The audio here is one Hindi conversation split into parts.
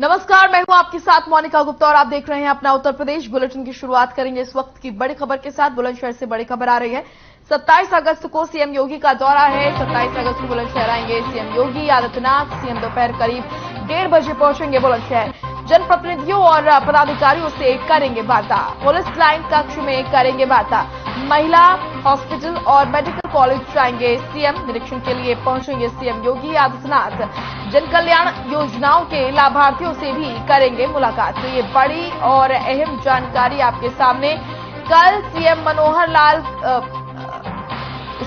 नमस्कार, मैं हूं आपके साथ मोनिका गुप्ता और आप देख रहे हैं अपना उत्तर प्रदेश बुलेटिन की शुरुआत करेंगे इस वक्त की बड़ी खबर के साथ। बुलंदशहर से बड़ी खबर आ रही है। 27 अगस्त को सीएम योगी का दौरा है। 27 अगस्त को बुलंदशहर आएंगे सीएम योगी आदित्यनाथ। सीएम दोपहर करीब 1:30 बजे पहुंचेंगे बुलंदशहर। जनप्रतिनिधियों और पदाधिकारियों से करेंगे वार्ता। पुलिस लाइन कक्ष में करेंगे वार्ता। महिला हॉस्पिटल और मेडिकल कॉलेज जाएंगे सीएम। निरीक्षण के लिए पहुंचेंगे सीएम योगी आदित्यनाथ। जन कल्याण योजनाओं के लाभार्थियों से भी करेंगे मुलाकात। तो ये बड़ी और अहम जानकारी आपके सामने। कल सीएम मनोहर लाल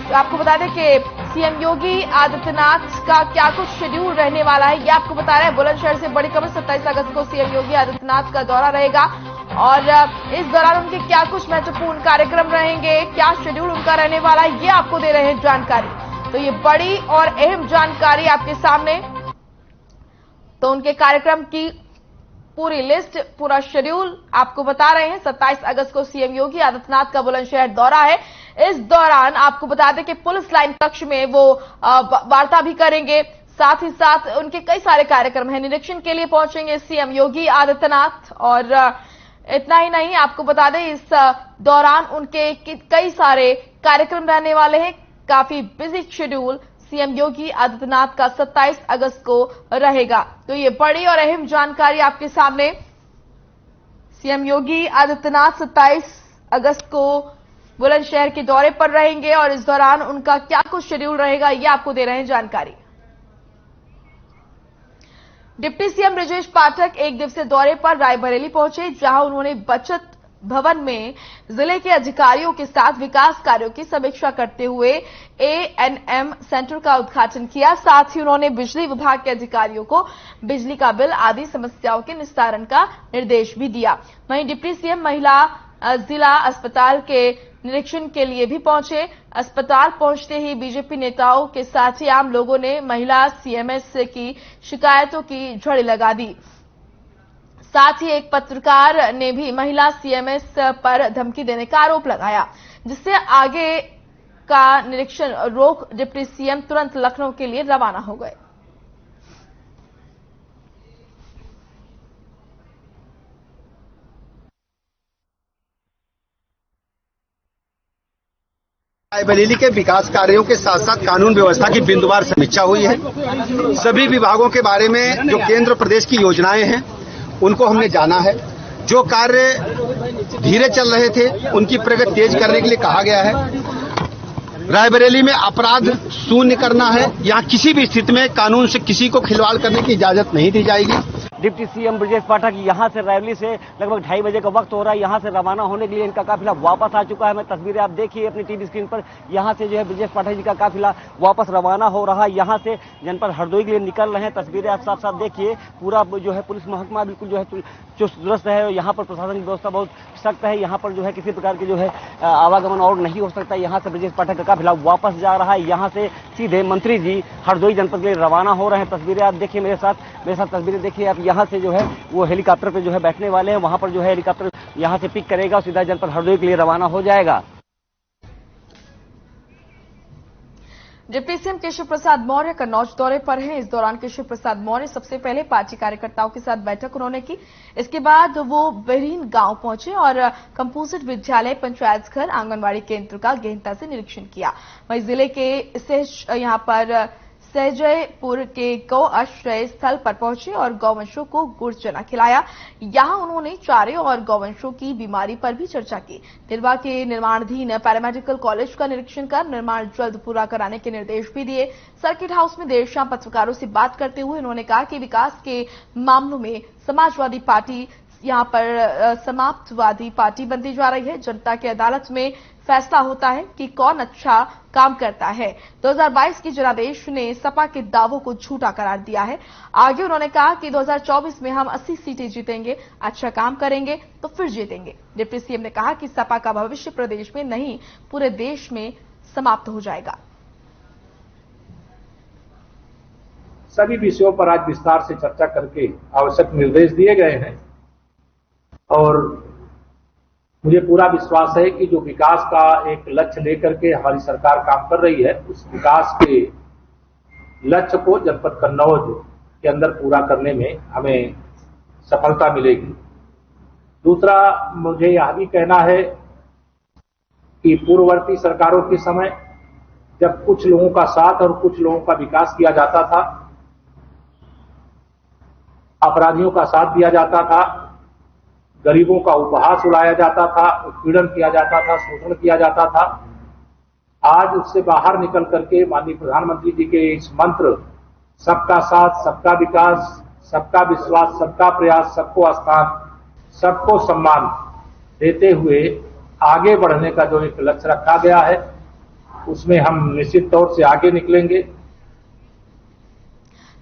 आपको बता दें कि सीएम योगी आदित्यनाथ का क्या कुछ शेड्यूल रहने वाला है, ये आपको बता रहे हैं बुलंदशहर से बड़ी खबर। 27 अगस्त को सीएम योगी आदित्यनाथ का दौरा रहेगा और इस दौरान उनके क्या कुछ महत्वपूर्ण कार्यक्रम रहेंगे, क्या शेड्यूल उनका रहने वाला है, ये आपको दे रहे हैं जानकारी। तो ये बड़ी और अहम जानकारी आपके सामने। तो उनके कार्यक्रम की पूरी लिस्ट, पूरा शेड्यूल आपको बता रहे हैं। 27 अगस्त को सीएम योगी आदित्यनाथ का बुलंदशहर दौरा है। इस दौरान आपको बता दें कि पुलिस लाइन कक्ष में वो वार्ता भी करेंगे। साथ ही साथ उनके कई सारे कार्यक्रम हैं। निरीक्षण के लिए पहुंचेंगे सीएम योगी आदित्यनाथ और इतना ही नहीं, आपको बता दें इस दौरान उनके कई सारे कार्यक्रम रहने वाले हैं। काफी busy schedule CM Yogi Adityanath का 27 अगस्त को रहेगा। तो ये बड़ी और अहम जानकारी आपके सामने। सीएम योगी आदित्यनाथ 27 अगस्त को बुलंदशहर के दौरे पर रहेंगे और इस दौरान उनका क्या कुछ शेड्यूल रहेगा, ये आपको दे रहे हैं जानकारी। डिप्टी सीएम ब्रजेश पाठक एक दिवसीय दौरे पर रायबरेली पहुंचे, जहां उन्होंने बचत भवन में जिले के अधिकारियों के साथ विकास कार्यों की समीक्षा करते हुए एएनएम सेंटर का उद्घाटन किया। साथ ही उन्होंने बिजली विभाग के अधिकारियों को बिजली का बिल आदि समस्याओं के निस्तारण का निर्देश भी दिया। वहीं डिप्टी सीएम महिला जिला अस्पताल के निरीक्षण के लिए भी पहुंचे। अस्पताल पहुंचते ही बीजेपी नेताओं के साथ ही आम लोगों ने महिला सीएमएस की शिकायतों की झड़ी लगा दी। साथ ही एक पत्रकार ने भी महिला सीएमएस पर धमकी देने का आरोप लगाया, जिससे आगे का निरीक्षण रोक डिप्टी सीएम तुरंत लखनऊ के लिए रवाना हो गए। रायबरेली के विकास कार्यों के साथ साथ कानून व्यवस्था की बिंदुवार समीक्षा हुई है। सभी विभागों के बारे में जो केंद्र प्रदेश की योजनाएं हैं उनको हमने जाना है। जो कार्य धीरे चल रहे थे उनकी प्रगति तेज करने के लिए कहा गया है। रायबरेली में अपराध शून्य करना है। यहाँ किसी भी स्थिति में कानून से किसी को खिलवाड़ करने की इजाजत नहीं दी जाएगी। डिप्टी सीएम ब्रजेश पाठक यहाँ से रायबरेली से लगभग 2:30 बजे का वक्त हो रहा है। यहाँ से रवाना होने के लिए इनका काफिला वापस आ चुका है। मैं तस्वीरें आप देखिए अपनी टीवी स्क्रीन पर। यहाँ से जो है ब्रजेश पाठक जी का काफिला वापस रवाना हो रहा है। यहाँ से जनपद हरदोई के लिए निकल रहे हैं। तस्वीरें आप साफ साफ देखिए। पूरा जो है पुलिस महकमा बिल्कुल जो है चुस्त दुरुस्त है। यहाँ पर प्रशासन की व्यवस्था बहुत सख्त है। यहाँ पर जो है किसी प्रकार के जो है आवागमन और नहीं हो सकता। यहाँ से ब्रजेश पाठक का काफिला वापस जा रहा है। यहाँ से सीधे मंत्री जी हरदोई जनपद के लिए रवाना हो रहे हैं। तस्वीरें आप देखिए मेरे साथ तस्वीरें देखिए आप। यहाँ से जो है वो हेलीकॉप्टर पे जो है बैठने वाले हैं। वहां पर जो है हेलीकॉप्टर यहां से पिक करेगा और सीधा जनपद हरदोई के लिए रवाना हो जाएगा। डिप्टी सीएम केशव प्रसाद मौर्य कन्नौज दौरे पर हैं। इस दौरान केशव प्रसाद मौर्य सबसे पहले पार्टी कार्यकर्ताओं के साथ बैठक उन्होंने की। इसके बाद वो बेरीन गांव पहुंचे और कंपोजिट विद्यालय, पंचायत घर, आंगनबाड़ी केंद्र का गहनता से निरीक्षण किया। वहीं जिले के यहां पर सहजयपुर के गौ आश्रय स्थल पर पहुंचे और गौवंशों को गुड़ चना खिलाया। यहां उन्होंने चारे और गौवंशों की बीमारी पर भी चर्चा की। निर्वा के निर्माणाधीन पैरामेडिकल कॉलेज का निरीक्षण कर निर्माण जल्द पूरा कराने के निर्देश भी दिए। सर्किट हाउस में देर शाम पत्रकारों से बात करते हुए उन्होंने कहा कि विकास के मामलों में समाजवादी पार्टी यहां पर समाप्तवादी पार्टी बनती जा रही है। जनता की अदालत में फैसला होता है कि कौन अच्छा काम करता है। 2022 की जनादेश ने सपा के दावों को झूठा करार दिया है। आगे उन्होंने कहा कि 2024 में हम 80 सीटें जीतेंगे, अच्छा काम करेंगे तो फिर जीतेंगे। डिप्टी सीएम ने कहा कि सपा का भविष्य प्रदेश में नहीं पूरे देश में समाप्त हो जाएगा। सभी विषयों पर आज विस्तार से चर्चा करके आवश्यक निर्देश दिए गए हैं और मुझे पूरा विश्वास है कि जो विकास का एक लक्ष्य लेकर के हमारी सरकार काम कर रही है, उस विकास के लक्ष्य को जनपद कन्नौज के अंदर पूरा करने में हमें सफलता मिलेगी। दूसरा, मुझे यह भी कहना है कि पूर्ववर्ती सरकारों के समय जब कुछ लोगों का साथ और कुछ लोगों का विकास किया जाता था, अपराधियों का साथ दिया जाता था, गरीबों का उपहास उड़ाया जाता था, उत्पीड़न किया जाता था, शोषण किया जाता था, आज उससे बाहर निकल करके माननीय प्रधानमंत्री जी के इस मंत्र सबका साथ, सबका विकास, सबका विश्वास, सबका प्रयास, सबको स्थान, सबको सम्मान देते हुए आगे बढ़ने का जो एक लक्ष्य रखा गया है, उसमें हम निश्चित तौर से आगे निकलेंगे।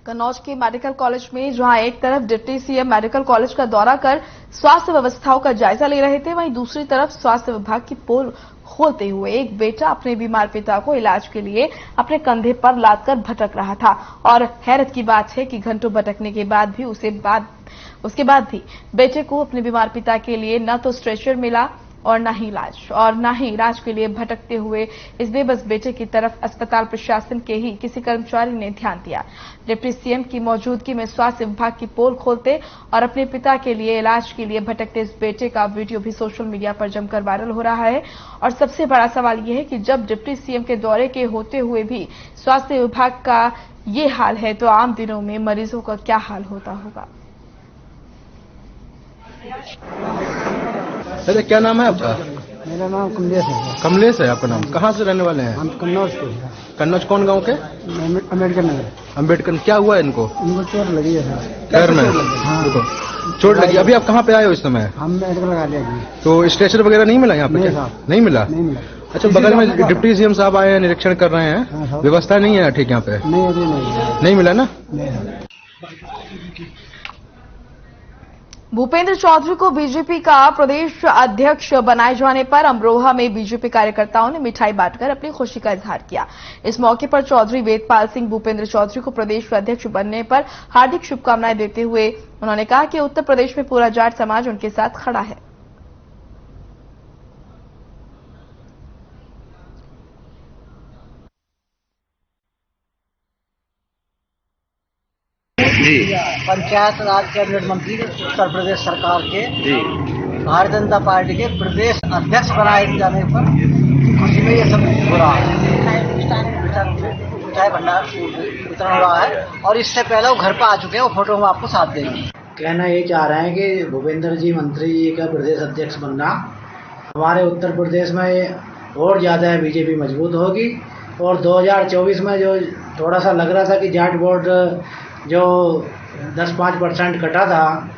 कन्नौज के मेडिकल कॉलेज में जहां एक तरफ डिप्टी सीएम मेडिकल कॉलेज का दौरा कर स्वास्थ्य व्यवस्थाओं का जायजा ले रहे थे, वहीं दूसरी तरफ स्वास्थ्य विभाग की पोल खोलते हुए एक बेटा अपने बीमार पिता को इलाज के लिए अपने कंधे पर लादकर भटक रहा था। और हैरत की बात है कि घंटों भटकने के बाद भी उसके बाद भी बेटे को अपने बीमार पिता के लिए न तो स्ट्रेचर मिला और न ही इलाज के लिए भटकते हुए इस बेबस बेटे की तरफ अस्पताल प्रशासन के ही किसी कर्मचारी ने ध्यान दिया। डिप्टी सीएम की मौजूदगी में स्वास्थ्य विभाग की पोल खोलते और अपने पिता के लिए इलाज के लिए भटकते इस बेटे का वीडियो भी सोशल मीडिया पर जमकर वायरल हो रहा है। और सबसे बड़ा सवाल यह है कि जब डिप्टी सीएम के दौरे के होते हुए भी स्वास्थ्य विभाग का ये हाल है, तो आम दिनों में मरीजों का क्या हाल होता होगा। अरे क्या नाम है आपका? मेरा नाम कमलेश है। कमलेश है आपका नाम? कहाँ से रहने वाले हैं? हम कन्नौज के। कन्नौज कौन गांव के? अम्बेडकर नगर। अम्बेडकर। क्या हुआ इनको? इनको चोट लगी है पैर में। हाँ, चोट लगी। अभी आप कहाँ पे आए हो इस समय? हम मेडिकल लगा लिया। तो स्ट्रेचर वगैरह नहीं मिला यहाँ पे? नहीं मिला। अच्छा, बगल में डिप्टी सीएम साहब आए हैं, निरीक्षण कर रहे हैं, व्यवस्था नहीं है ठीक यहाँ पे? नहीं मिला ना। भूपेंद्र चौधरी को बीजेपी का प्रदेश अध्यक्ष बनाए जाने पर अमरोहा में बीजेपी कार्यकर्ताओं ने मिठाई बांटकर अपनी खुशी का इजहार किया। इस मौके पर चौधरी वेदपाल सिंह भूपेंद्र चौधरी को प्रदेश अध्यक्ष बनने पर हार्दिक शुभकामनाएं देते हुए उन्होंने कहा कि उत्तर प्रदेश में पूरा जाट समाज उनके साथ खड़ा है। पंचायत राज कैबिनेट मंत्री उत्तर प्रदेश सरकार के भारतीय जनता पार्टी के प्रदेश अध्यक्ष बनाए जाने पर खुशी में ये सब हो रहा है। मिठाई भंडार वितरण हो रहा है और इससे पहले वो घर पर आ चुके हैं, वो फोटो हम आपको साथ देंगे। कहना ये चाह रहे हैं कि भूपेंद्र जी मंत्री जी का प्रदेश अध्यक्ष बनना हमारे उत्तर प्रदेश में और ज्यादा बीजेपी मजबूत होगी। और 2024 में जो थोड़ा सा लग रहा था कि जाट वोट जो 10-5% कटा था,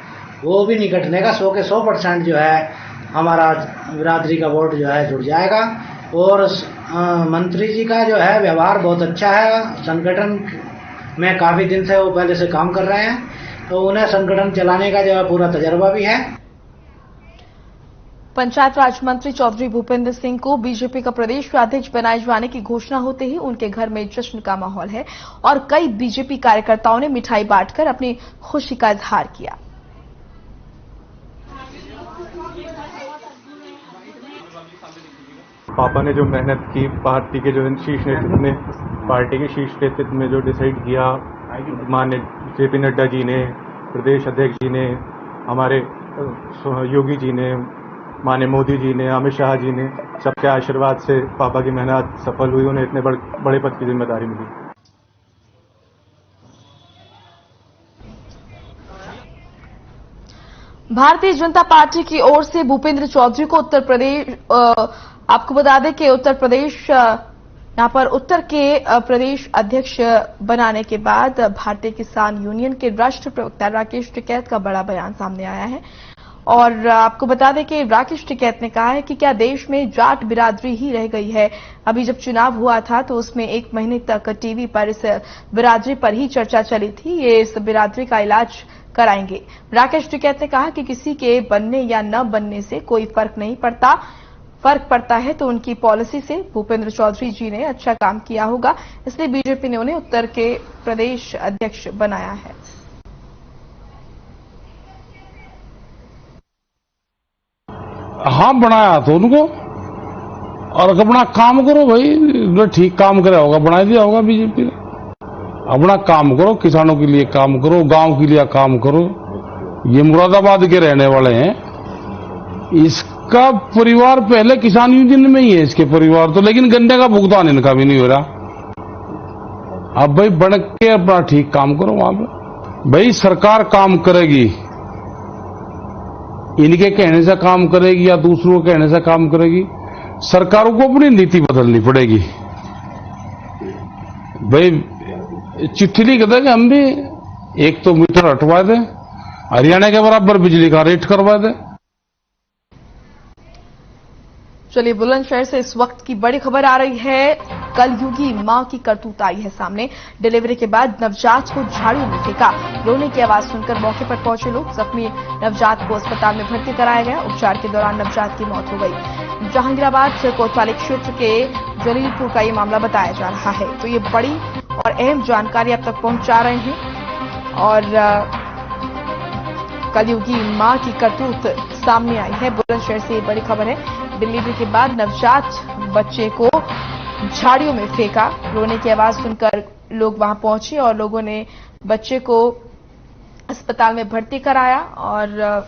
वो भी नहीं कटने का। 100 के 100% जो है हमारा बिरादरी का वोट जो है जुड़ जाएगा। और मंत्री जी का जो है व्यवहार बहुत अच्छा है। संगठन में काफी दिन से वो पहले से काम कर रहे हैं, तो उन्हें संगठन चलाने का जो है पूरा तजर्बा भी है। पंचायत राज मंत्री चौधरी भूपेंद्र सिंह को बीजेपी का प्रदेश अध्यक्ष बनाए जाने की घोषणा होते ही उनके घर में जश्न का माहौल है और कई बीजेपी कार्यकर्ताओं ने मिठाई बांटकर अपनी खुशी का इजहार किया। पापा ने जो मेहनत की, पार्टी के जो शीर्ष नेतृत्व ने, पार्टी के शीर्ष नेतृत्व में जो डिसाइड किया, माननीय जेपी नड्डा जी ने, प्रदेश अध्यक्ष जी ने, हमारे योगी जी ने, माननीय मोदी जी ने, अमित शाह जी ने, सबके आशीर्वाद से पापा की मेहनत सफल हुई। उन्हें इतने बड़े पद की जिम्मेदारी मिली। भारतीय जनता पार्टी की ओर से भूपेंद्र चौधरी को उत्तर प्रदेश आपको बता दें कि उत्तर प्रदेश यहां पर उत्तर के प्रदेश अध्यक्ष बनाने के बाद भारतीय किसान यूनियन के राष्ट्रीय प्रवक्ता राकेश टिकैत का बड़ा बयान सामने आया है। और आपको बता दें कि राकेश टिकैत ने कहा है कि क्या देश में जाट बिरादरी ही रह गई है। अभी जब चुनाव हुआ था तो उसमें 1 महीने तक टीवी पर इस बिरादरी पर ही चर्चा चली थी। ये इस बिरादरी का इलाज कराएंगे। राकेश टिकैत ने कहा कि किसी के बनने या न बनने से कोई फर्क नहीं पड़ता, फर्क पड़ता है तो उनकी पॉलिसी से। भूपेंद्र चौधरी जी ने अच्छा काम किया होगा, इसलिए बीजेपी ने उन्हें उत्तर के प्रदेश अध्यक्ष बनाया है। हाँ, बनाया तो उनको, और अपना काम करो भाई, जो ठीक काम करे होगा बना दिया होगा बीजेपी ने। अपना काम करो, किसानों के लिए काम करो, गांव के लिए काम करो, ये मुरादाबाद के रहने वाले हैं। इसका परिवार पहले किसान यूनियन में ही है, इसके परिवार तो, लेकिन गन्ने का भुगतान इनका भी नहीं हो रहा। अब भाई बढ़ के अपना ठीक काम करो वहां पे। भाई सरकार काम करेगी, इनके कहने से काम करेगी या दूसरों के कहने से काम करेगी? सरकारों को अपनी नीति बदलनी पड़ेगी। भाई चिट्ठी लिख दे कि हम भी एक तो मीटर हटवा दें, हरियाणा के बराबर बिजली का रेट करवा दें। चलिए, बुलंदशहर से इस वक्त की बड़ी खबर आ रही है। कलयुगी मां की करतूत आई है सामने। डिलीवरी के बाद नवजात को झाड़ू में फेंका। रोने की आवाज सुनकर मौके पर पहुंचे लोग। जख्मी नवजात को अस्पताल में भर्ती कराया गया। उपचार के दौरान नवजात की मौत हो गई। जहांगीराबाद कोतवाली क्षेत्र के जलीलपुर का ये मामला बताया जा रहा है। तो ये बड़ी और अहम जानकारी अब तक पहुंचा रहे हैं और कलयुगी मां की करतूत सामने आई है। बुलंदशहर से ये बड़ी खबर है। डिलीवरी के बाद नवजात बच्चे को झाड़ियों में फेंका। रोने की आवाज सुनकर लोग वहां पहुंचे और लोगों ने बच्चे को अस्पताल में भर्ती कराया और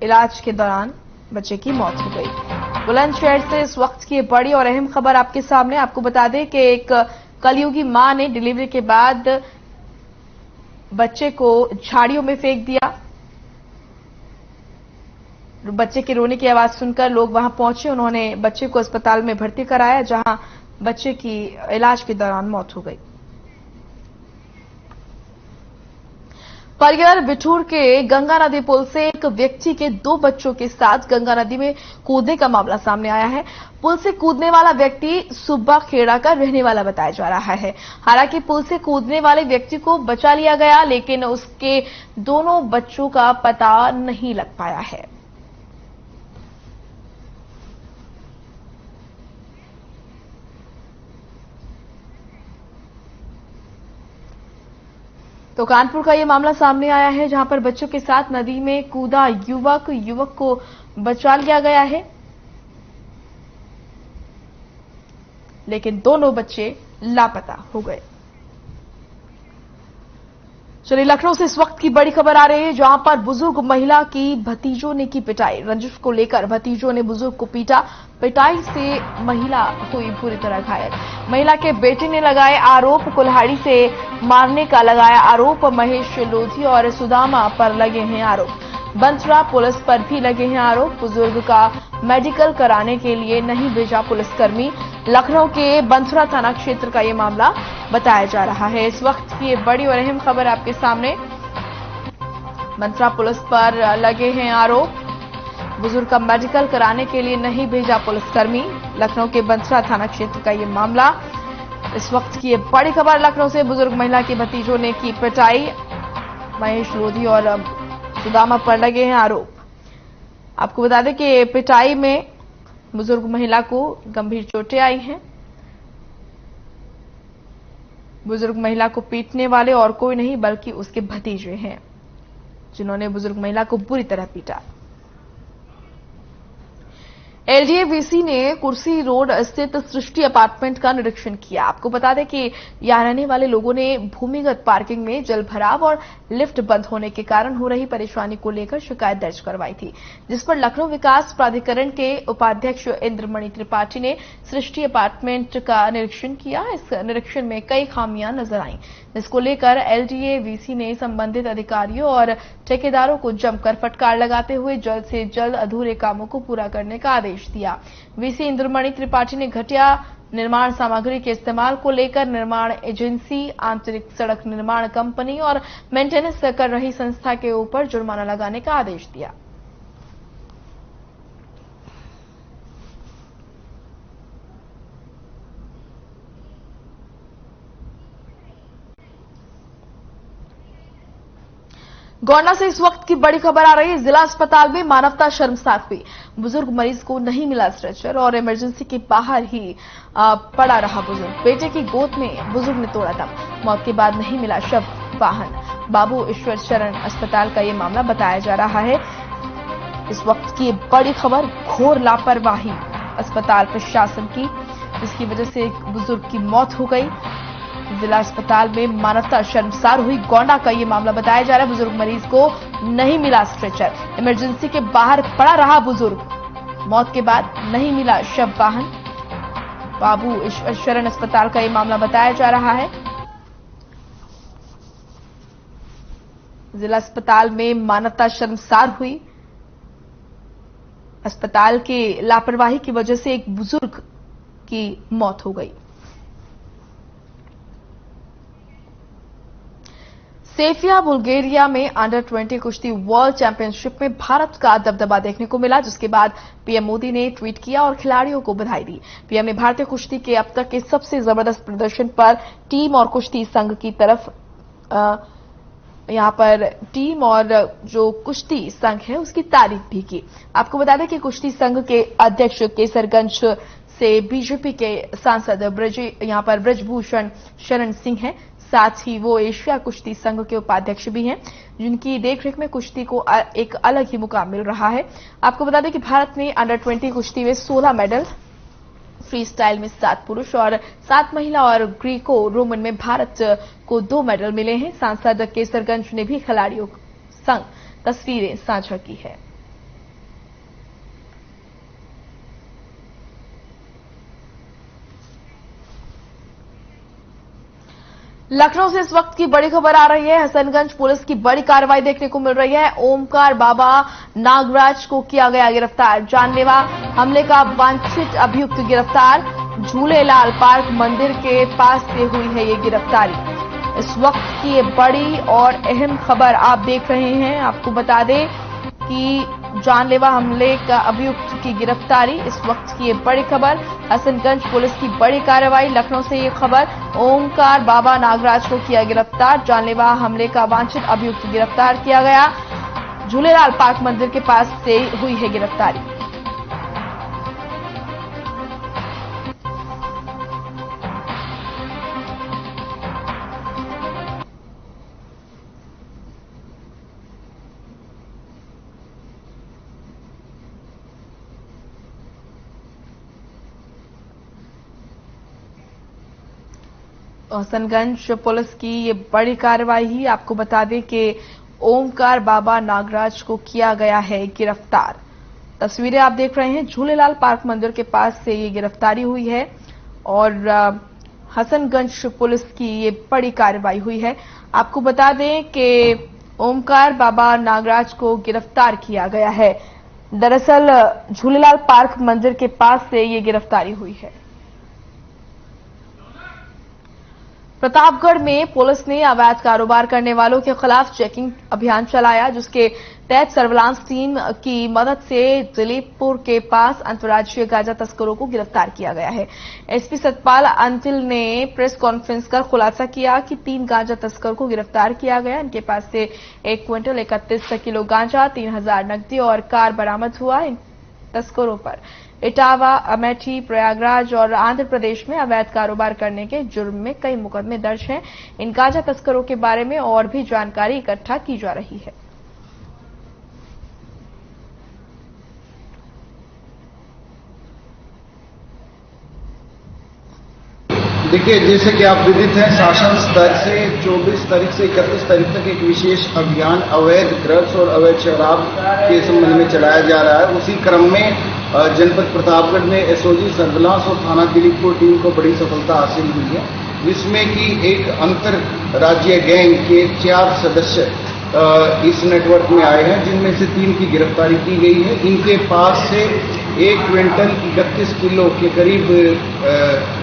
इलाज के दौरान बच्चे की मौत हो गई। बुलंदशहर से इस वक्त की बड़ी और अहम खबर आपके सामने। आपको बता दें कि एक कलयुगी मां ने डिलीवरी के बाद बच्चे को झाड़ियों में फेंक दिया। बच्चे के रोने की आवाज सुनकर लोग वहां पहुंचे। उन्होंने बच्चे को अस्पताल में भर्ती कराया, जहां बच्चे की इलाज के दौरान मौत हो गई। परियर बिठूर के गंगा नदी पुल से एक व्यक्ति के 2 बच्चों के साथ गंगा नदी में कूदने का मामला सामने आया है। पुल से कूदने वाला व्यक्ति सुब्बा खेड़ा का रहने वाला बताया जा रहा है। हालांकि पुल से कूदने वाले व्यक्ति को बचा लिया गया, लेकिन उसके दोनों बच्चों का पता नहीं लग पाया है। तो कानपुर का यह मामला सामने आया है, जहां पर बच्चों के साथ नदी में कूदा युवक को बचा लिया गया है, लेकिन दोनों बच्चे लापता हो गए। चलिए, लखनऊ से इस वक्त की बड़ी खबर आ रही है, जहां पर बुजुर्ग महिला की भतीजों ने की पिटाई। रंजिश को लेकर भतीजों ने बुजुर्ग को पीटा। पिटाई से महिला हुई पूरी तरह घायल। महिला के बेटे ने लगाए आरोप। कुल्हाड़ी से मारने का लगाया आरोप। महेश लोधी और सुदामा पर लगे हैं आरोप। बंसरा पुलिस पर भी लगे हैं आरोप। बुजुर्ग का मेडिकल कराने के लिए नहीं भेजा पुलिसकर्मी। लखनऊ के बंसरा थाना क्षेत्र का यह मामला बताया जा रहा है। इस वक्त की ये बड़ी और अहम खबर आपके सामने। बंसरा पुलिस पर लगे हैं आरोप। बुजुर्ग का मेडिकल कराने के लिए नहीं भेजा पुलिसकर्मी। लखनऊ के बंसरा थाना क्षेत्र का यह मामला। इस वक्त की ये बड़ी खबर लखनऊ से। बुजुर्ग महिला के भतीजों ने की पिटाई। महेश लोधी और सुदामा पर लगे हैं आरोप। आपको बता दें कि पिटाई में बुजुर्ग महिला को गंभीर चोटें आई हैं। बुजुर्ग महिला को पीटने वाले और कोई नहीं बल्कि उसके भतीजे हैं, जिन्होंने बुजुर्ग महिला को बुरी तरह पीटा। एलडीए वीसी ने कुर्सी रोड स्थित सृष्टि अपार्टमेंट का निरीक्षण किया। आपको बता दें कि यहां रहने वाले लोगों ने भूमिगत पार्किंग में जल भराव और लिफ्ट बंद होने के कारण हो रही परेशानी को लेकर शिकायत दर्ज करवाई थी, जिस पर लखनऊ विकास प्राधिकरण के उपाध्यक्ष इंद्रमणि त्रिपाठी ने सृष्टि अपार्टमेंट का निरीक्षण किया। इस निरीक्षण में कई खामियां नजर आईं, जिसको लेकर एलडीए वीसी ने संबंधित अधिकारियों और ठेकेदारों को जमकर फटकार लगाते हुए जल्द से जल्द अधूरे कामों को पूरा करने का आदेश दिया। वीसी इंद्रमणि त्रिपाठी ने घटिया निर्माण सामग्री के इस्तेमाल को लेकर निर्माण एजेंसी, आंतरिक सड़क निर्माण कंपनी और मेंटेनेंस कर रही संस्था के ऊपर जुर्माना लगाने का आदेश दिया। गोंडा से इस वक्त की बड़ी खबर आ रही है। जिला अस्पताल में मानवता शर्मसार हुई। बुजुर्ग मरीज को नहीं मिला स्ट्रेचर और इमरजेंसी के बाहर ही पड़ा रहा बुजुर्ग। बेटे की गोद में बुजुर्ग ने तोड़ा दम। मौत के बाद नहीं मिला शव वाहन। बाबू ईश्वर शरण अस्पताल का ये मामला बताया जा रहा है। इस वक्त की बड़ी खबर, घोर लापरवाही अस्पताल प्रशासन की, जिसकी वजह से एक बुजुर्ग की मौत हो गई। जिला अस्पताल में मानवता शर्मसार हुई। गोंडा का ये मामला बताया जा रहा है। बुजुर्ग मरीज को नहीं मिला स्ट्रेचर, इमरजेंसी के बाहर पड़ा रहा बुजुर्ग। मौत के बाद नहीं मिला शव वाहन। बाबू शरण अस्पताल का ये मामला बताया जा रहा है। जिला अस्पताल में मानवता शर्मसार हुई। अस्पताल के लापरवाही की वजह से एक बुजुर्ग की मौत हो गई। सेफिया बुल्गारिया में अंडर 20 कुश्ती वर्ल्ड चैंपियनशिप में भारत का दबदबा देखने को मिला, जिसके बाद पीएम मोदी ने ट्वीट किया और खिलाड़ियों को बधाई दी। पीएम ने भारतीय कुश्ती के अब तक के सबसे जबरदस्त प्रदर्शन पर टीम और कुश्ती संघ की तरफ यहां पर टीम और जो कुश्ती संघ है उसकी तारीफ भी की। आपको बता दें कि कुश्ती संघ के अध्यक्ष केसरगंज से बीजेपी के सांसद यहां पर ब्रजभूषण शरण सिंह हैं। साथ ही वो एशिया कुश्ती संघ के उपाध्यक्ष भी हैं, जिनकी देखरेख में कुश्ती को एक अलग ही मुकाम मिल रहा है। आपको बता दें कि भारत ने अंडर 20 कुश्ती में 16 मेडल, फ्री स्टाइल में 7 पुरुष और 7 महिला और ग्रीको रोमन में भारत को 2 मेडल मिले हैं। सांसद केसरगंज ने भी खिलाड़ियों संग तस्वीरें साझा की है। लखनऊ से इस वक्त की बड़ी खबर आ रही है। हसनगंज पुलिस की बड़ी कार्रवाई देखने को मिल रही है। ओमकार बाबा नागराज को किया गया गिरफ्तार। जानलेवा हमले का वांछित अभियुक्त गिरफ्तार। झूलेलाल पार्क मंदिर के पास से हुई है ये गिरफ्तारी। इस वक्त की ये बड़ी और अहम खबर आप देख रहे हैं। आपको बता दें कि जानलेवा हमले का अभियुक्त की गिरफ्तारी, इस वक्त की ये बड़ी खबर। हसनगंज पुलिस की बड़ी कार्रवाई। लखनऊ से ये खबर, ओमकार बाबा नागराज को किया गिरफ्तार। जानलेवा हमले का वांछित अभियुक्त गिरफ्तार किया गया। झूलेलाल पार्क मंदिर के पास से हुई है गिरफ्तारी। हसनगंज पुलिस की ये बड़ी कार्रवाई। आपको बता दें कि ओमकार बाबा नागराज को किया गया है गिरफ्तार। तस्वीरें आप देख रहे हैं, झूलेलाल पार्क मंदिर के पास से ये गिरफ्तारी हुई है और हसनगंज पुलिस की ये बड़ी कार्रवाई हुई है। आपको बता दें कि ओमकार बाबा नागराज को गिरफ्तार किया गया है। दरअसल झूलेलाल पार्क मंदिर के पास से ये गिरफ्तारी हुई है। प्रतापगढ़ में पुलिस ने अवैध कारोबार करने वालों के खिलाफ चेकिंग अभियान चलाया, जिसके तहत सर्विलांस टीम की मदद से दिलीपपुर के पास अंतर्राज्यीय गांजा तस्करों को गिरफ्तार किया गया है। एसपी सतपाल अंतिल ने प्रेस कॉन्फ्रेंस कर खुलासा किया कि 3 गांजा तस्कर को गिरफ्तार किया गया। इनके पास से 1 क्विंटल 31 किलो गांजा, 3000 नकदी और कार बरामद हुआ। इन तस्करों पर इटावा, अमेठी, प्रयागराज और आंध्र प्रदेश में अवैध कारोबार करने के जुर्म में कई मुकदमे दर्ज हैं। इन गांजा तस्करों के बारे में और भी जानकारी इकट्ठा की जा रही है। देखिए, जैसे कि आप विदित हैं, शासन स्तर से 24 तारीख से 31 तारीख तक एक विशेष अभियान अवैध ड्रग्स और अवैध शराब के संबंध में चलाया जा रहा है। उसी क्रम में जनपद प्रतापगढ़ में एसओजी सर्विलांस और थाना दिलीपपुर टीम को बड़ी सफलता हासिल हुई है, जिसमें कि एक अंतर राज्य गैंग के 4 सदस्य इस नेटवर्क में आए हैं, जिनमें से 3 की गिरफ्तारी की गई है। इनके पास से 1 क्विंटल 31 किलो के करीब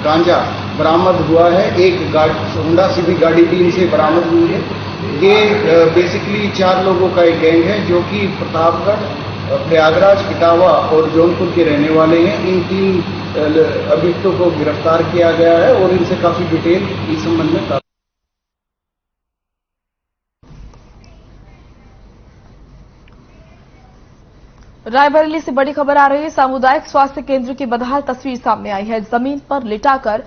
गांजा बरामद हुआ है। एक होंडा सिटी गाड़ी भी इनसे बरामद हुई है। ये बेसिकली 4 लोगों का एक गैंग है, जो कि प्रतापगढ़, प्रयागराज, इटावा और जौनपुर के रहने वाले हैं। इन 3 अभियुक्तों को गिरफ्तार किया गया है और इनसे काफी डिटेल इस संबंध में प्राप्त। रायबरेली से बड़ी खबर आ रही है। सामुदायिक स्वास्थ्य केंद्र की बदहाल तस्वीर सामने आई है। जमीन पर लिटाकर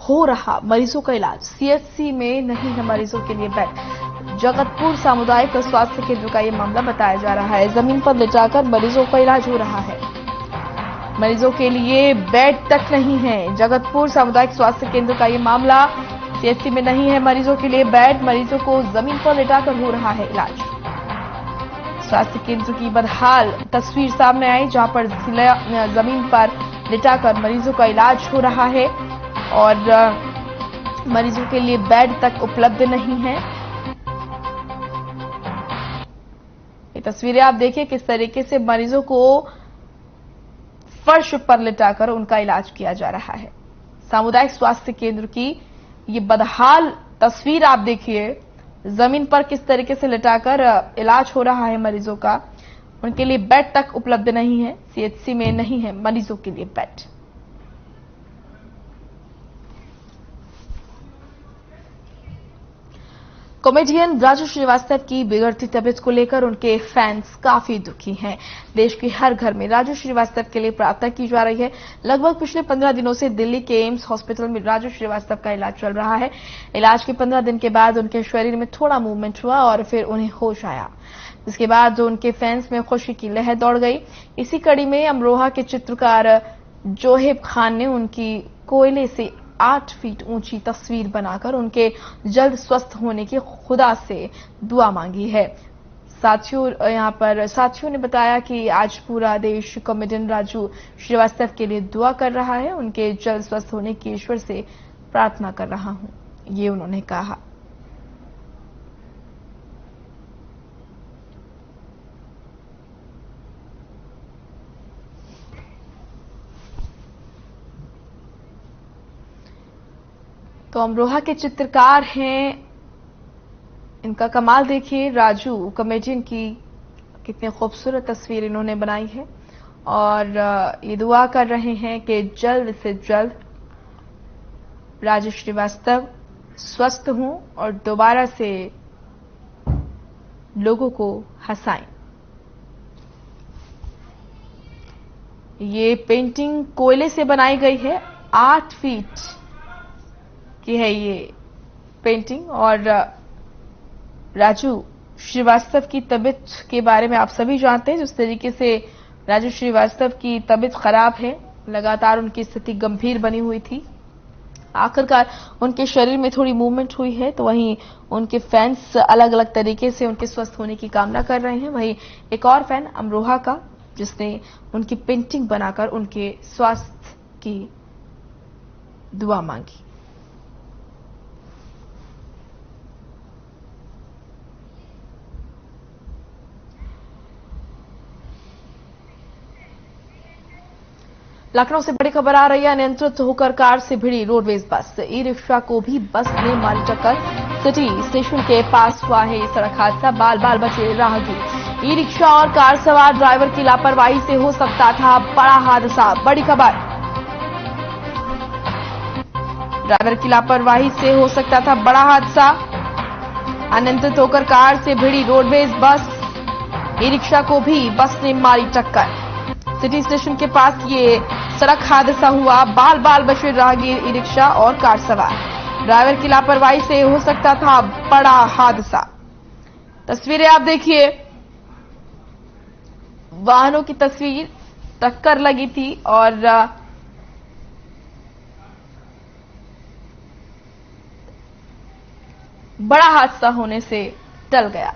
हो रहा मरीजों का इलाज। सीएचसी में नहीं है मरीजों के लिए बेड। जगतपुर सामुदायिक स्वास्थ्य केंद्र का यह मामला बताया जा रहा है। जमीन पर लिटाकर मरीजों का इलाज हो रहा है। मरीजों के लिए बेड तक नहीं है। जगतपुर सामुदायिक स्वास्थ्य केंद्र का यह मामला। सीएचसी में नहीं है मरीजों के लिए बेड, मरीजों को जमीन पर लिटाकर हो रहा है इलाज। स्वास्थ्य केंद्र की बदहाल तस्वीर सामने आई, जहां पर जमीन पर लिटाकर मरीजों का इलाज हो रहा है और मरीजों के लिए बेड तक उपलब्ध नहीं है। ये तस्वीरें आप देखिए किस तरीके से मरीजों को फर्श पर लिटाकर उनका इलाज किया जा रहा है। सामुदायिक स्वास्थ्य केंद्र की ये बदहाल तस्वीर आप देखिए, जमीन पर किस तरीके से लिटाकर इलाज हो रहा है मरीजों का। उनके लिए बेड तक उपलब्ध नहीं है, सीएचसी में नहीं है मरीजों के लिए बेड। कॉमेडियन राजू श्रीवास्तव की बिगड़ती तबीयत को लेकर उनके फैंस काफी दुखी हैं। देश के हर घर में राजू श्रीवास्तव के लिए प्रार्थना की जा रही है। लगभग पिछले 15 दिनों से दिल्ली के एम्स हॉस्पिटल में राजू श्रीवास्तव का इलाज चल रहा है। इलाज के 15 दिन के बाद उनके शरीर में थोड़ा मूवमेंट हुआ और फिर उन्हें होश आया, जिसके बाद उनके फैंस में खुशी की लहर दौड़ गई। इसी कड़ी में अमरोहा के चित्रकार जोहेब खान ने उनकी कोयले से 8 फीट ऊंची तस्वीर बनाकर उनके जल्द स्वस्थ होने की खुदा से दुआ मांगी है। साथियों ने बताया कि आज पूरा देश कॉमेडियन राजू श्रीवास्तव के लिए दुआ कर रहा है। उनके जल्द स्वस्थ होने की ईश्वर से प्रार्थना कर रहा हूं, ये उन्होंने कहा। तो अमरोहा के चित्रकार हैं, इनका कमाल देखिए। राजू कॉमेडियन की कितनी खूबसूरत तस्वीर इन्होंने बनाई है और ये दुआ कर रहे हैं कि जल्द से जल्द राजू श्रीवास्तव स्वस्थ हों और दोबारा से लोगों को हंसाएं। ये पेंटिंग कोयले से बनाई गई है, 8 फीट की है ये पेंटिंग। और राजू श्रीवास्तव की तबीयत के बारे में आप सभी जानते हैं, जिस तरीके से राजू श्रीवास्तव की तबीयत खराब है, लगातार उनकी स्थिति गंभीर बनी हुई थी। आखिरकार उनके शरीर में थोड़ी मूवमेंट हुई है, तो वहीं उनके फैंस अलग अलग तरीके से उनके स्वस्थ होने की कामना कर रहे हैं। वहीं एक और फैन अमरोहा का, जिसने उनकी पेंटिंग बनाकर उनके स्वास्थ्य की दुआ मांगी। लखनऊ से बड़ी खबर आ रही है। अनियंत्रित होकर कार से भिड़ी रोडवेज बस, ई रिक्शा को भी बस ने मारी टक्कर। सिटी स्टेशन के पास हुआ है सड़क हादसा, बाल बाल बचे राहगीर। ई रिक्शा और कार सवार ड्राइवर की लापरवाही से हो सकता था बड़ा हादसा। बड़ी खबर, ड्राइवर की लापरवाही से हो सकता था बड़ा हादसा। अनियंत्रित होकर कार से भिड़ी रोडवेज बस, ई रिक्शा को भी बस ने मारी टक्कर। सिटी स्टेशन के पास ये सड़क हादसा हुआ, बाल बाल बचे राहगीर, ई रिक्शा और कार सवार। ड्राइवर की लापरवाही से हो सकता था बड़ा हादसा। तस्वीरें आप देखिए, वाहनों की तस्वीर, टक्कर लगी थी और बड़ा हादसा होने से टल गया।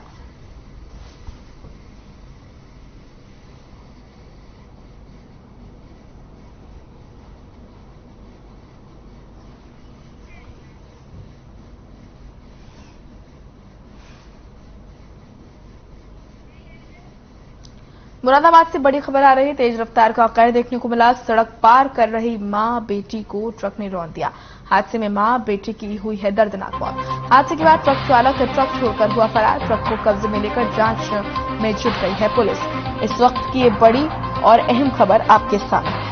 मुरादाबाद से बड़ी खबर आ रही है। तेज रफ्तार का कहर देखने को मिला। सड़क पार कर रही मां बेटी को ट्रक ने रौंद दिया। हादसे में मां बेटी की हुई है दर्दनाक मौत। हादसे के बाद ट्रक चालक ट्रक छोड़कर हुआ फरार। ट्रक को कब्जे में लेकर जांच में जुट गई है पुलिस। इस वक्त की ये बड़ी और अहम खबर आपके सामने।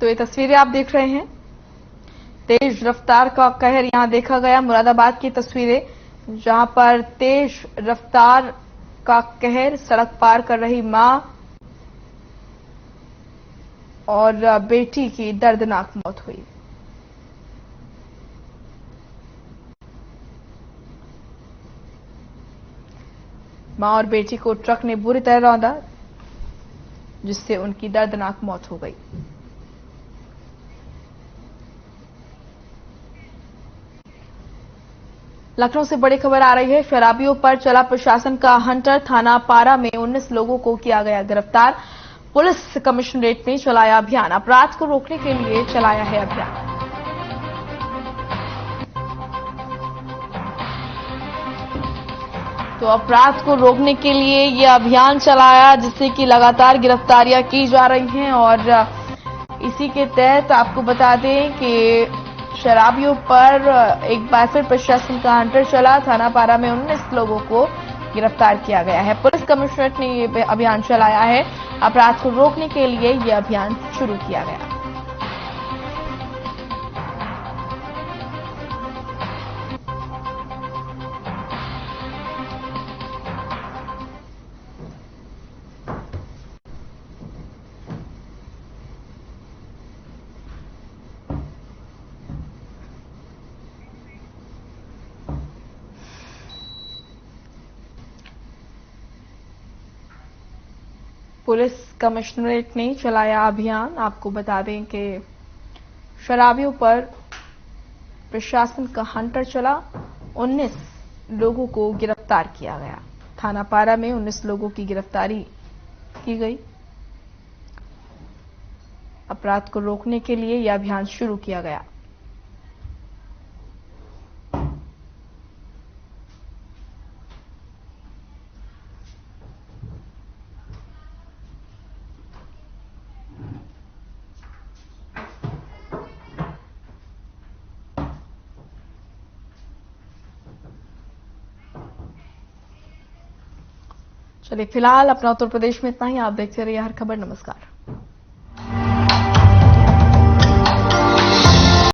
तो ये तस्वीरें आप देख रहे हैं, तेज रफ्तार का कहर यहां देखा गया। मुरादाबाद की तस्वीरें, जहां पर तेज रफ्तार का कहर, सड़क पार कर रही मां और बेटी की दर्दनाक मौत हुई। मां और बेटी को ट्रक ने बुरी तरह रौंदा, जिससे उनकी दर्दनाक मौत हो गई। लखनऊ से बड़ी खबर आ रही है। शराबियों पर चला प्रशासन का हंटर। थाना पारा में 19 लोगों को किया गया गिरफ्तार। पुलिस कमिश्नरेट ने चलाया अभियान। अपराध को रोकने के लिए चलाया है अभियान। तो अपराध को रोकने के लिए यह अभियान चलाया, जिससे कि लगातार गिरफ्तारियां की जा रही हैं। और इसी के तहत आपको बता दें कि शराबियों पर एक बार फिर प्रशासन का हंटर चला। थाना पारा में 19 लोगों को गिरफ्तार किया गया है। पुलिस कमिश्नरेट ने ये अभियान चलाया है। अपराध को रोकने के लिए यह अभियान शुरू किया गया। पुलिस कमिश्नरेट ने चलाया अभियान। आपको बता दें कि शराबियों पर प्रशासन का हंटर चला। 19 लोगों को गिरफ्तार किया गया। थाना पारा में 19 लोगों की गिरफ्तारी की गई। अपराध को रोकने के लिए यह अभियान शुरू किया गया। चलिए, फिलहाल अपना उत्तर प्रदेश में इतना ही। आप देखते रहिए हर खबर। नमस्कार।